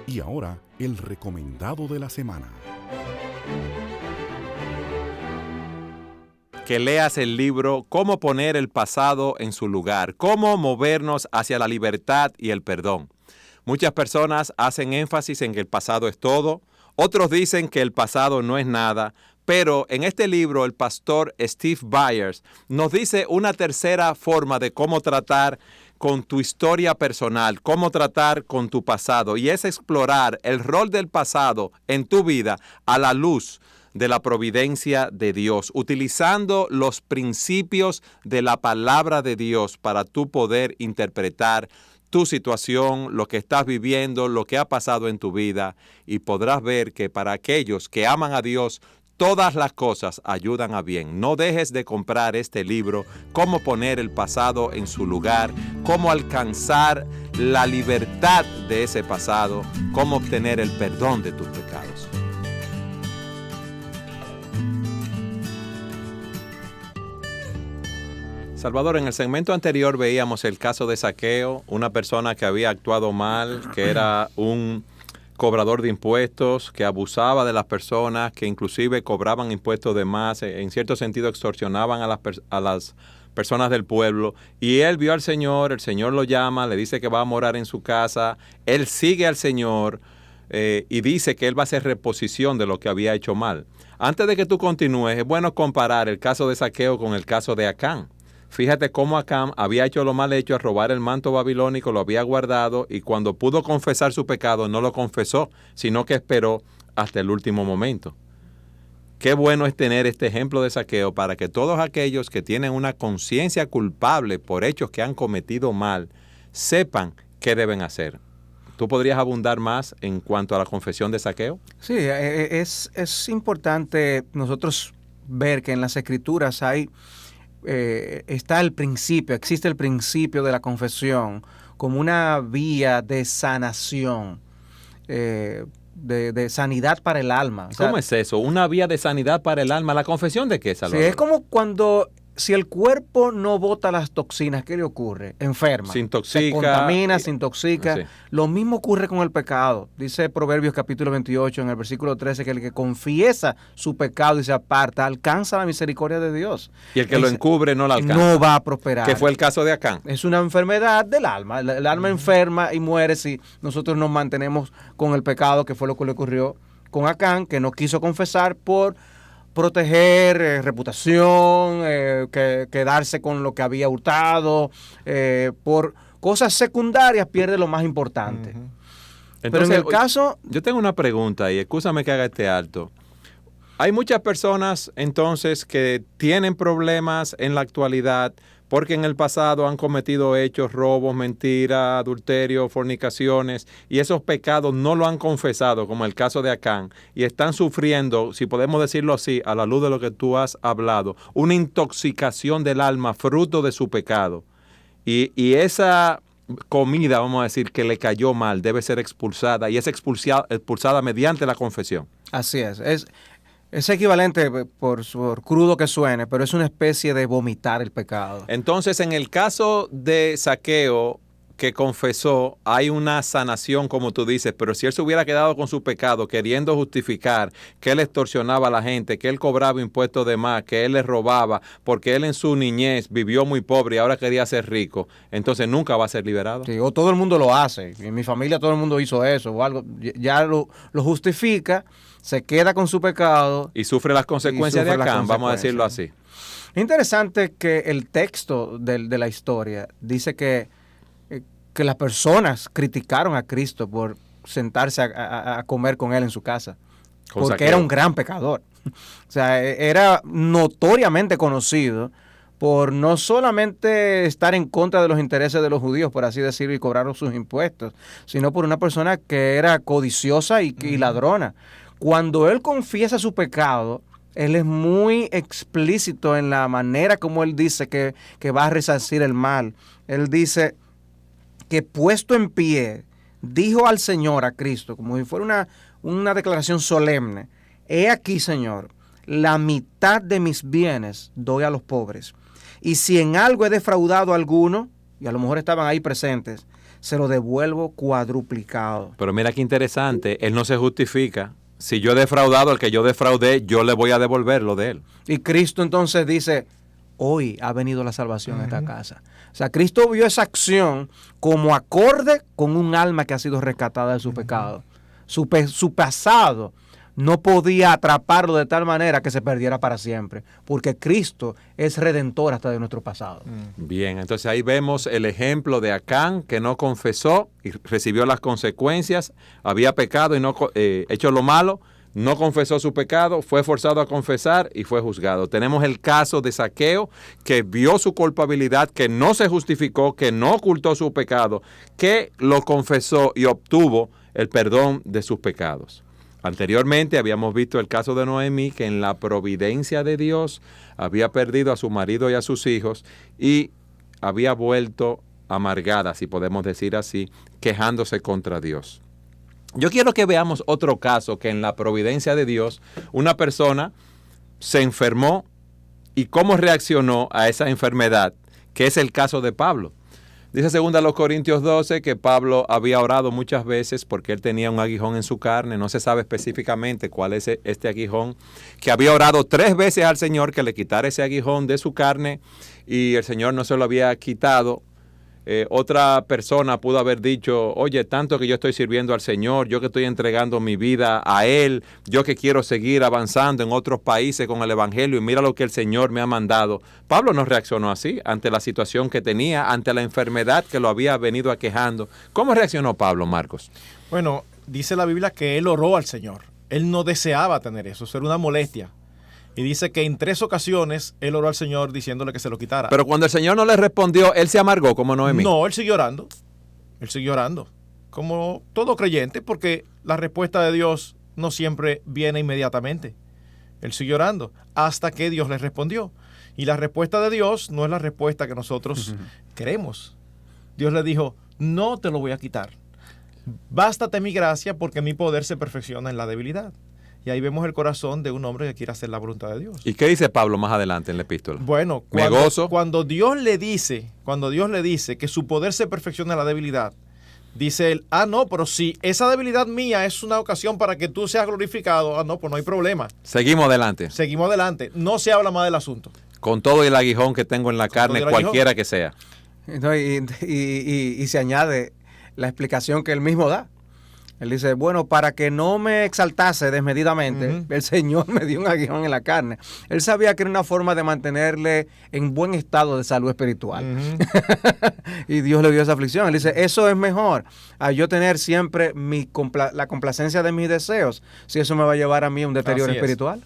Y ahora, el recomendado de la semana. Que leas el libro Cómo poner el pasado en su lugar, cómo movernos hacia la libertad y el perdón. Muchas personas hacen énfasis en que el pasado es todo, otros dicen que el pasado no es nada, pero en este libro el pastor Steve Byers nos dice una tercera forma de cómo tratar con tu historia personal, cómo tratar con tu pasado, y es explorar el rol del pasado en tu vida a la luz de la providencia de Dios, utilizando los principios de la palabra de Dios para tú poder interpretar tu situación, lo que estás viviendo, lo que ha pasado en tu vida, y podrás ver que para aquellos que aman a Dios, todas las cosas ayudan a bien. No dejes de comprar este libro, Cómo poner el pasado en su lugar, cómo alcanzar la libertad de ese pasado, cómo obtener el perdón de tus pecados. Salvador, en el segmento anterior veíamos el caso de Zaqueo, una persona que había actuado mal, que era un cobrador de impuestos, que abusaba de las personas, que inclusive cobraban impuestos de más, en cierto sentido extorsionaban a las personas del pueblo. Y él vio al Señor, el Señor lo llama, le dice que va a morar en su casa, él sigue al Señor y dice que él va a hacer reposición de lo que había hecho mal. Antes de que tú continúes, es bueno comparar el caso de Zaqueo con el caso de Acán. Fíjate cómo Acán había hecho lo mal hecho, a robar el manto babilónico, lo había guardado, y cuando pudo confesar su pecado no lo confesó, sino que esperó hasta el último momento. Qué bueno es tener este ejemplo de Zaqueo para que todos aquellos que tienen una conciencia culpable por hechos que han cometido mal, sepan qué deben hacer. ¿Tú podrías abundar más en cuanto a la confesión de Zaqueo? Sí, es importante nosotros ver que en las Escrituras hay existe el principio de la confesión como una vía de sanación, de sanidad para el alma. O sea, ¿cómo es eso? ¿Una vía de sanidad para el alma? ¿La confesión de qué, Salvador? sí, es como cuando, si el cuerpo no bota las toxinas, ¿qué le ocurre? Enferma. Se intoxica. Se contamina, se intoxica. Sí. Lo mismo ocurre con el pecado. Dice Proverbios capítulo 28, en el versículo 13, que el que confiesa su pecado y se aparta, alcanza la misericordia de Dios. Y el que lo encubre no la alcanza. No va a prosperar. Que fue el caso de Acán. Es una enfermedad del alma. El alma enferma y muere si nosotros nos mantenemos con el pecado, que fue lo que le ocurrió con Acán, que no quiso confesar por proteger reputación, quedarse con lo que había hurtado, por cosas secundarias pierde lo más importante. Ujú. Pero en el caso... Yo tengo una pregunta y excúsame que haga este alto. Hay muchas personas entonces que tienen problemas en la actualidad porque en el pasado han cometido hechos, robos, mentiras, adulterio, fornicaciones, y esos pecados no lo han confesado, como el caso de Acán, y están sufriendo, si podemos decirlo así, a la luz de lo que tú has hablado, una intoxicación del alma fruto de su pecado. Y esa comida, vamos a decir, que le cayó mal, debe ser expulsada, y es expulsada mediante la confesión. Así es equivalente, por crudo que suene, pero es una especie de vomitar el pecado. Entonces, en el caso de Zaqueo, que confesó, hay una sanación, como tú dices, pero si él se hubiera quedado con su pecado, queriendo justificar que él extorsionaba a la gente, que él cobraba impuestos de más, que él les robaba, porque él en su niñez vivió muy pobre y ahora quería ser rico, entonces nunca va a ser liberado. Sí, o todo el mundo lo hace. En mi familia todo el mundo hizo eso o algo. Ya lo justifica, se queda con su pecado. Y sufre las consecuencias de Acán, vamos a decirlo así. Es interesante que el texto de la historia dice que las personas criticaron a Cristo por sentarse a comer con él en su casa, porque era un gran pecador. O sea, era notoriamente conocido por no solamente estar en contra de los intereses de los judíos, por así decirlo, y cobrar sus impuestos, sino por una persona que era codiciosa y ladrona. Cuando él confiesa su pecado, él es muy explícito en la manera como él dice que va a resarcir el mal. Él dice que puesto en pie, dijo al Señor, a Cristo, como si fuera una declaración solemne: he aquí, Señor, la mitad de mis bienes doy a los pobres, y si en algo he defraudado a alguno, y a lo mejor estaban ahí presentes, se lo devuelvo cuadruplicado. Pero mira qué interesante, él no se justifica. Si yo he defraudado al que yo defraudé, yo le voy a devolver lo de él. Y Cristo entonces dice: hoy ha venido la salvación a esta casa. O sea, Cristo vio esa acción como acorde con un alma que ha sido rescatada de su pecado. Su pasado no podía atraparlo de tal manera que se perdiera para siempre, porque Cristo es redentor hasta de nuestro pasado. Bien, entonces ahí vemos el ejemplo de Acán, que no confesó y recibió las consecuencias, había pecado y no hecho lo malo, no confesó su pecado, fue forzado a confesar y fue juzgado. Tenemos el caso de Zaqueo, que vio su culpabilidad, que no se justificó, que no ocultó su pecado, que lo confesó y obtuvo el perdón de sus pecados. Anteriormente habíamos visto el caso de Noemí, que en la providencia de Dios había perdido a su marido y a sus hijos y había vuelto amargada, si podemos decir así, quejándose contra Dios. Yo quiero que veamos otro caso que en la providencia de Dios una persona se enfermó y cómo reaccionó a esa enfermedad, que es el caso de Pablo. Dice 2 Corintios 12 que Pablo había orado muchas veces porque él tenía un aguijón en su carne, no se sabe específicamente cuál es este aguijón, que había orado 3 veces al Señor que le quitara ese aguijón de su carne y el Señor no se lo había quitado. Otra persona pudo haber dicho: oye, tanto que yo estoy sirviendo al Señor, yo que estoy entregando mi vida a Él, yo que quiero seguir avanzando en otros países con el Evangelio y mira lo que el Señor me ha mandado. Pablo no reaccionó así ante la situación que tenía, ante la enfermedad que lo había venido aquejando. ¿Cómo reaccionó Pablo, Marcos? Bueno, dice la Biblia que él oró al Señor. Él no deseaba tener eso era una molestia. Y dice que en 3 ocasiones él oró al Señor diciéndole que se lo quitara. Pero cuando el Señor no le respondió, él se amargó como Noemí. No, él siguió orando. Él siguió orando. Como todo creyente, porque la respuesta de Dios no siempre viene inmediatamente. Él siguió orando hasta que Dios le respondió. Y la respuesta de Dios no es la respuesta que nosotros queremos. Dios le dijo, no te lo voy a quitar. Bástate mi gracia porque mi poder se perfecciona en la debilidad. Y ahí vemos el corazón de un hombre que quiere hacer la voluntad de Dios. ¿Y qué dice Pablo más adelante en la epístola? Bueno, cuando Dios le dice que su poder se perfecciona en la debilidad, dice él, no, pero si esa debilidad mía es una ocasión para que tú seas glorificado, no, pues no hay problema. Seguimos adelante. Seguimos adelante. No se habla más del asunto. Con todo el aguijón que tengo en la carne, cualquiera que sea. No, y se añade la explicación que él mismo da. Él dice, bueno, para que no me exaltase desmedidamente, el Señor me dio un aguijón en la carne. Él sabía que era una forma de mantenerle en buen estado de salud espiritual. Y Dios le dio esa aflicción. Él dice, eso es mejor a yo tener siempre la complacencia de mis deseos, si eso me va a llevar a mí a un deterioro espiritual.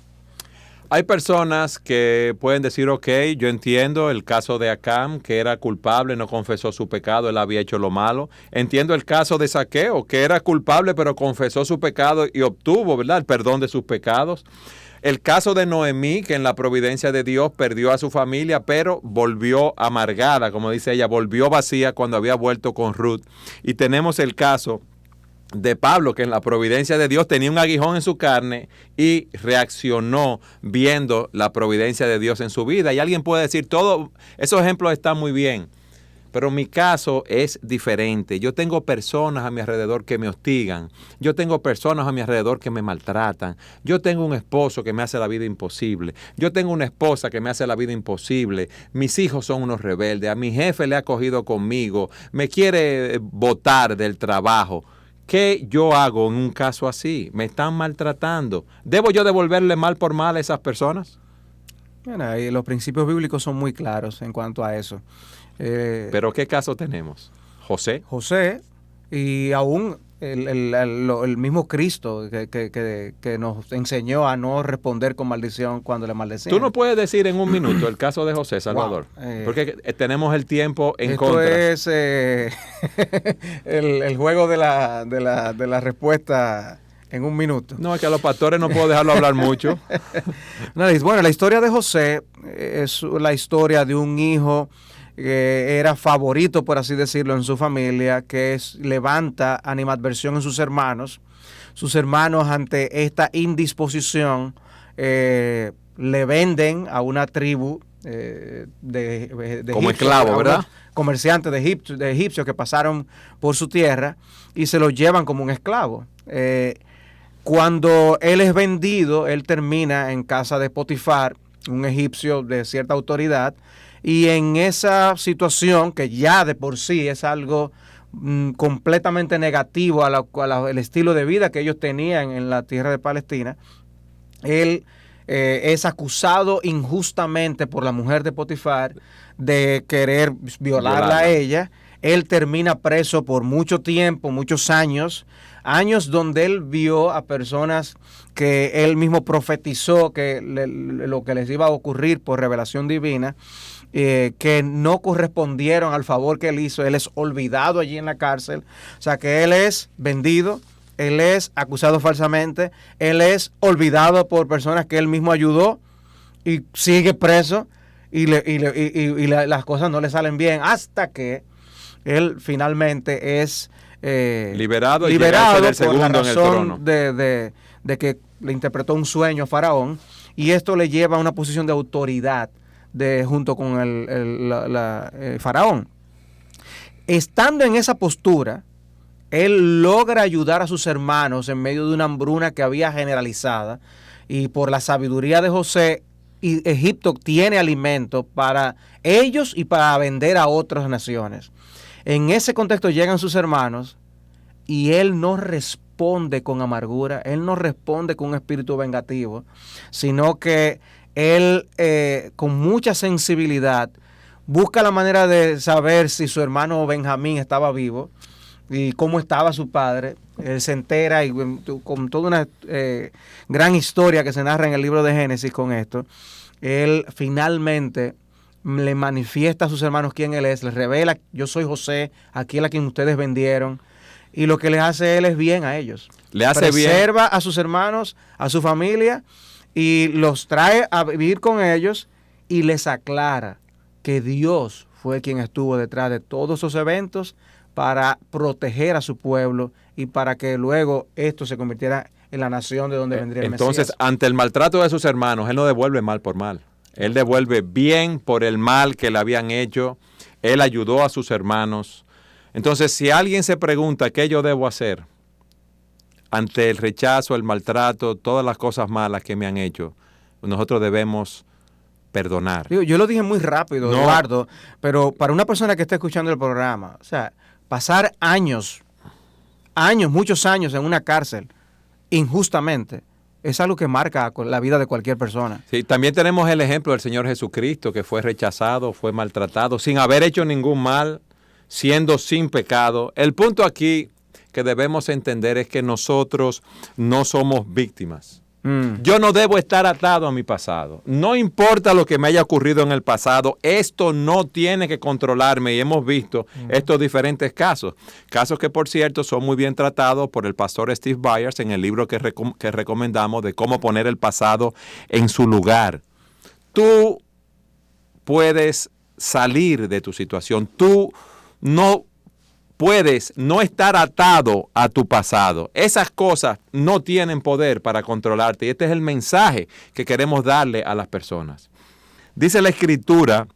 Hay personas que pueden decir, ok, yo entiendo el caso de Acán, que era culpable, no confesó su pecado, él había hecho lo malo. Entiendo el caso de Zaqueo, que era culpable, pero confesó su pecado y obtuvo, ¿verdad?, el perdón de sus pecados. El caso de Noemí, que en la providencia de Dios perdió a su familia, pero volvió amargada, como dice ella, volvió vacía cuando había vuelto con Ruth. Y tenemos el caso de Pablo, que en la providencia de Dios tenía un aguijón en su carne y reaccionó viendo la providencia de Dios en su vida. Y alguien puede decir, todos esos ejemplos están muy bien, pero mi caso es diferente. Yo tengo personas a mi alrededor que me hostigan. Yo tengo personas a mi alrededor que me maltratan. Yo tengo un esposo que me hace la vida imposible. Yo tengo una esposa que me hace la vida imposible. Mis hijos son unos rebeldes. A mi jefe le ha cogido conmigo. Me quiere botar del trabajo. ¿Qué yo hago en un caso así? Me están maltratando. ¿Debo yo devolverle mal por mal a esas personas? Bueno, y los principios bíblicos son muy claros en cuanto a eso. ¿Pero qué caso tenemos? José. José y aún el mismo Cristo que nos enseñó a no responder con maldición cuando le maldecían. Tú no puedes decir en un minuto el caso de José, Salvador, porque tenemos el tiempo en contra. Esto es el juego de la respuesta en un minuto. No, es que a los pastores no puedo dejarlo hablar mucho. Bueno, la historia de José es la historia de un hijo que era favorito, por así decirlo, en su familia, que levanta animadversión en sus hermanos. Sus hermanos, ante esta indisposición, le venden a una tribu de como egipcios, esclavo, ¿verdad? Comerciantes de egipcios que pasaron por su tierra y se lo llevan como un esclavo. Cuando él es vendido, él termina en casa de Potifar, un egipcio de cierta autoridad, y en esa situación, que ya de por sí es algo completamente negativo al estilo de vida que ellos tenían en la tierra de Palestina, él es acusado injustamente por la mujer de Potifar de querer violarla a ella. Él termina preso por mucho tiempo, muchos años donde él vio a personas que él mismo profetizó que lo que les iba a ocurrir por revelación divina, que no correspondieron al favor que él hizo. Él es olvidado allí en la cárcel. O sea que él es vendido, él es acusado falsamente, él es olvidado por personas que él mismo ayudó y sigue preso y las cosas no le salen bien hasta que él finalmente es liberado por el segundo la en el trono. razón de que le interpretó un sueño a Faraón, y esto le lleva a una posición de autoridad junto con el Faraón. Estando en esa postura, él logra ayudar a sus hermanos en medio de una hambruna que había generalizada, y por la sabiduría de José, y Egipto tiene alimento para ellos y para vender a otras naciones. En ese contexto llegan sus hermanos y él no responde con amargura, él no responde con un espíritu vengativo, sino que él con mucha sensibilidad busca la manera de saber si su hermano Benjamín estaba vivo y cómo estaba su padre. Él se entera, y con toda una gran historia que se narra en el libro de Génesis con esto, él finalmente le manifiesta a sus hermanos quién él es, les revela: yo soy José, aquel a quien ustedes vendieron. Y lo que les hace él es bien a ellos. Le hace Preserva bien a sus hermanos, a su familia, y los trae a vivir con ellos, y les aclara que Dios fue quien estuvo detrás de todos esos eventos para proteger a su pueblo y para que luego esto se convirtiera en la nación de donde vendría el Mesías. Entonces, ante el maltrato de sus hermanos, Él no devuelve mal por mal. Él devuelve bien por el mal que le habían hecho. Él ayudó a sus hermanos. Entonces, si alguien se pregunta qué yo debo hacer ante el rechazo, el maltrato, todas las cosas malas que me han hecho, nosotros debemos perdonar. Yo lo dije muy rápido, No. Eduardo, pero para una persona que está escuchando el programa, o sea, pasar años, muchos años en una cárcel, injustamente, es algo que marca la vida de cualquier persona. Sí, también tenemos el ejemplo del Señor Jesucristo, que fue rechazado, fue maltratado, sin haber hecho ningún mal, siendo sin pecado. El punto aquí que debemos entender es que nosotros no somos víctimas. Yo no debo estar atado a mi pasado. No importa lo que me haya ocurrido en el pasado, esto no tiene que controlarme y hemos visto estos diferentes casos. Casos que, por cierto, son muy bien tratados por el pastor Steve Byers en el libro que recomendamos de cómo poner el pasado en su lugar. Tú puedes salir de tu situación. Tú no puedes no estar atado a tu pasado. Esas cosas no tienen poder para controlarte. Y este es el mensaje que queremos darle a las personas. Dice la Escritura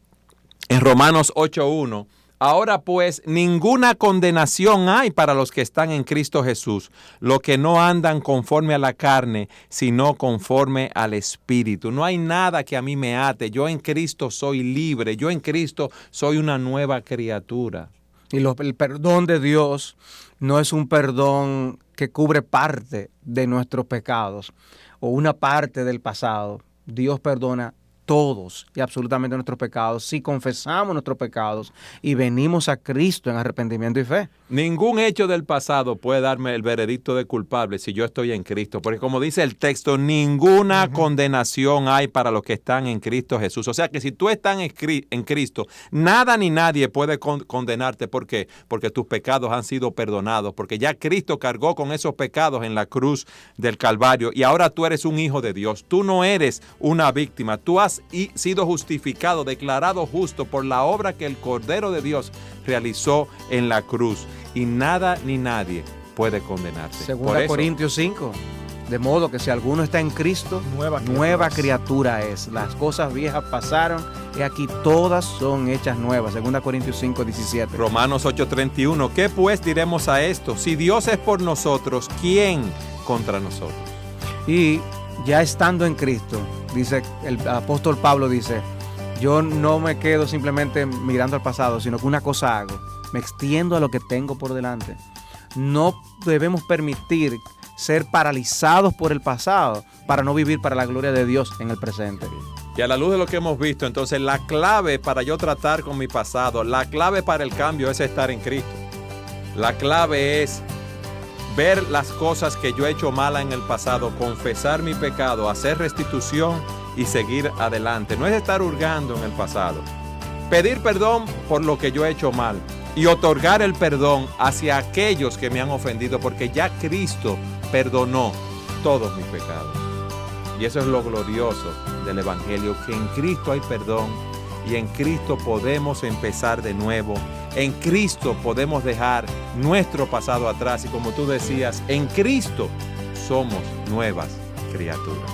en Romanos 8:1, ahora pues ninguna condenación hay para los que están en Cristo Jesús, los que no andan conforme a la carne, sino conforme al Espíritu. No hay nada que a mí me ate. Yo en Cristo soy libre. Yo en Cristo soy una nueva criatura. Y el perdón de Dios no es un perdón que cubre parte de nuestros pecados o una parte del pasado. Dios perdona todos y absolutamente nuestros pecados si confesamos nuestros pecados y venimos a Cristo en arrepentimiento y fe. Ningún hecho del pasado puede darme el veredicto de culpable si yo estoy en Cristo, porque como dice el texto, ninguna condenación hay para los que están en Cristo Jesús. O sea que si tú estás en Cristo, nada ni nadie puede condenarte. ¿Por qué? Porque tus pecados han sido perdonados, porque ya Cristo cargó con esos pecados en la cruz del Calvario y ahora tú eres un hijo de Dios. Tú no eres una víctima, tú has sido justificado, declarado justo por la obra que el Cordero de Dios realizó en la cruz y nada ni nadie puede condenarte. Segunda Corintios 5, de modo que si alguno está en Cristo, nueva criatura es. Las cosas viejas pasaron y aquí todas son hechas nuevas. Segunda Corintios 5, 17. Romanos 8:31, ¿qué pues diremos a esto? Si Dios es por nosotros, ¿quién contra nosotros? Y ya estando en Cristo, dice el apóstol Pablo, dice, yo no me quedo simplemente mirando al pasado, sino que una cosa hago, me extiendo a lo que tengo por delante. No debemos permitir ser paralizados por el pasado para no vivir para la gloria de Dios en el presente. Y a la luz de lo que hemos visto, entonces la clave para yo tratar con mi pasado, la clave para el cambio es estar en Cristo. La clave es ver las cosas que yo he hecho malas en el pasado, confesar mi pecado, hacer restitución y seguir adelante. No es estar hurgando en el pasado. Pedir perdón por lo que yo he hecho mal y otorgar el perdón hacia aquellos que me han ofendido, porque ya Cristo perdonó todos mis pecados. Y eso es lo glorioso del Evangelio, que en Cristo hay perdón y en Cristo podemos empezar de nuevo. En Cristo podemos dejar nuestro pasado atrás y, como tú decías, en Cristo somos nuevas criaturas.